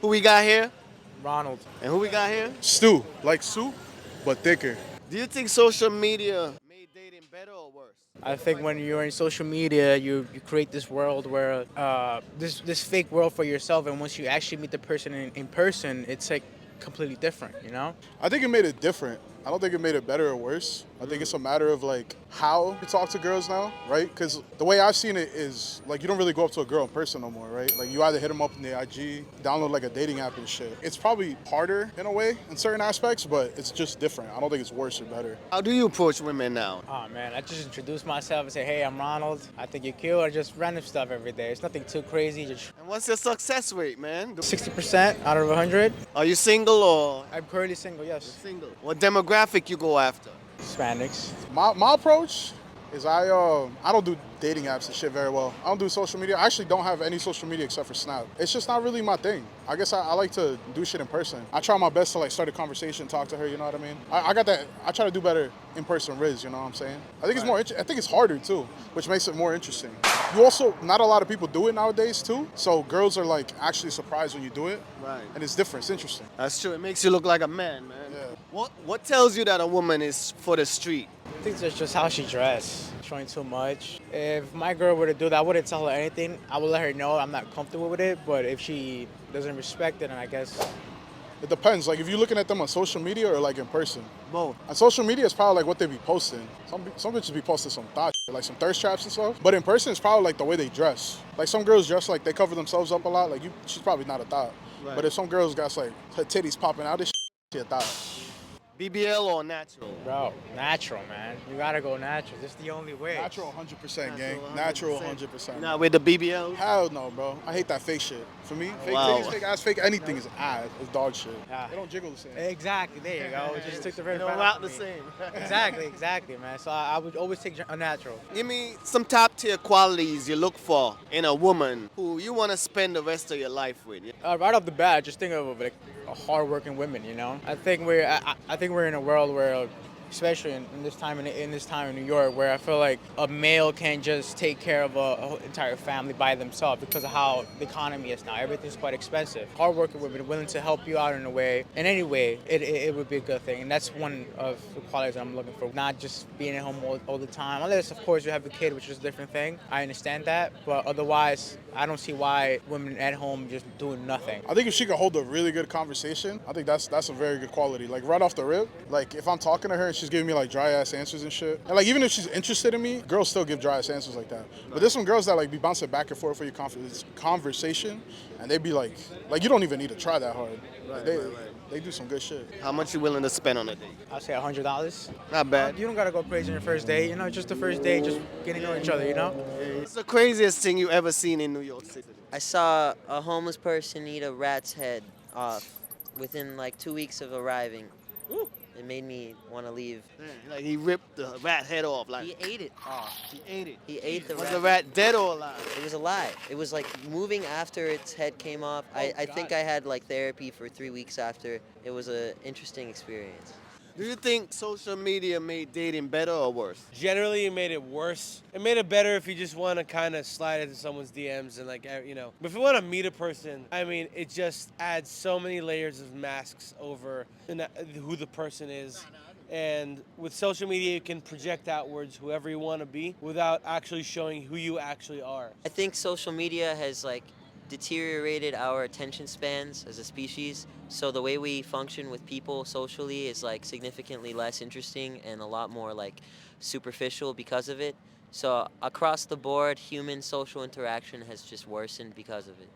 Who we got here? Ronald. And who we got here? Stew, like soup, but thicker. Do you think social media made dating better or worse? I think when you're in social media, you create this world where this fake world for yourself, and once you actually meet the person in person, it's like completely different, you know? I think it made it different. I don't think it made it better or worse. I think it's a matter of like how you talk to girls now, right? Because the way I've seen it is like you don't really go up to a girl in person no more, right? Like you either hit them up in the IG, download like a dating app and shit. It's probably harder in a way in certain aspects, but it's just different. I don't think it's worse or better. How do you approach women now? Oh man, I just introduce myself and say, hey, I'm Ronald. I think you're cute, or just random stuff every day. It's nothing too crazy. Just And what's your success rate, man? 60% out of 100. Are you single or I'm currently single, yes. single? What demographic you go after? Hispanics. My approach is I don't do dating apps and shit very well. I don't do social media. I actually don't have any social media except for Snap. It's just not really my thing. I guess I like to do shit in person. I try my best to like start a conversation, talk to her, you know what I mean? I got that. I try to do better in person Riz, you know what I'm saying? I think it's more, I think it's harder too, which makes it more interesting. You also, not a lot of people do it nowadays too. So girls are like actually surprised when you do it. Right. And it's different, it's interesting. That's true. It makes you look like a man, man. Yeah. What tells you that a woman is for the street? I think that's just how she dressed, showing too much. If my girl were to do that, I wouldn't tell her anything. I would let her know I'm not comfortable with it, but if she doesn't respect it, then I guess... It depends. Like if you're looking at them on social media or like in person. Both. On social media, it's probably like what they be posting. Some bitches be posting some thought shit, like some thirst traps and stuff. But in person, it's probably like the way they dress. Like some girls dress like they cover themselves up a lot. Like she's probably not a thought. Right. But if some girls got like her titties popping out, this she a thought. BBL or natural? Bro, natural, man. You gotta go natural. This is the only way. Natural 100%, gang. Natural 100%. Not with the BBL? Hell no, bro. I hate that fake shit. For me, fake Wow. titties, fake ass, fake anything is ass. It's dog shit. Yeah. They don't jiggle the same. Exactly, there you go. It just took the very No, fat not out the of me. same. Exactly, man. So I would always take a natural. Give me some top tier qualities you look for in a woman who you want to spend the rest of your life with. Right off the bat, just think of like hardworking women. You know, I think we're in a world where, especially in this time in New York, where I feel like a male can't just take care of a whole entire family by themselves because of how the economy is now. Everything's quite expensive. Hardworking women willing to help you out in any way, it would be a good thing. And that's one of the qualities that I'm looking for. Not just being at home all the time. Unless, of course, you have a kid, which is a different thing. I understand that. But otherwise, I don't see why women at home just doing nothing. I think if she could hold a really good conversation, I think that's a very good quality. Like right off the rip, like if I'm talking to her and she's giving me like dry ass answers and shit, and like even if she's interested in me, girls still give dry ass answers like that. But there's some girls that like be bouncing back and forth for your conversation, and they be like you don't even need to try that hard. Like, they do some good shit. How much you willing to spend on a date? I'll say $100. Not bad. You don't gotta go crazy on your first date. You know, just the first date, just getting to know each other. You know. What's the craziest thing you ever seen in New York City? I saw a homeless person eat a rat's head off within like 2 weeks of arriving. Ooh. It made me want to leave. Like he ripped the rat head off. Like He ate it. he ate it. He ate the Was rat. the rat dead or alive? It was alive. It was like moving after its head came off. I think I had like therapy for 3 weeks after. It was an interesting experience. Do you think social media made dating better or worse? Generally, it made it worse. It made it better if you just want to kind of slide into someone's DMs and like, you know. But if you want to meet a person, I mean, it just adds so many layers of masks over who the person is. And with social media, you can project outwards whoever you want to be without actually showing who you actually are. I think social media has like deteriorated our attention spans as a species. So the way we function with people socially is like significantly less interesting and a lot more like superficial because of it. So across the board, human social interaction has just worsened because of it.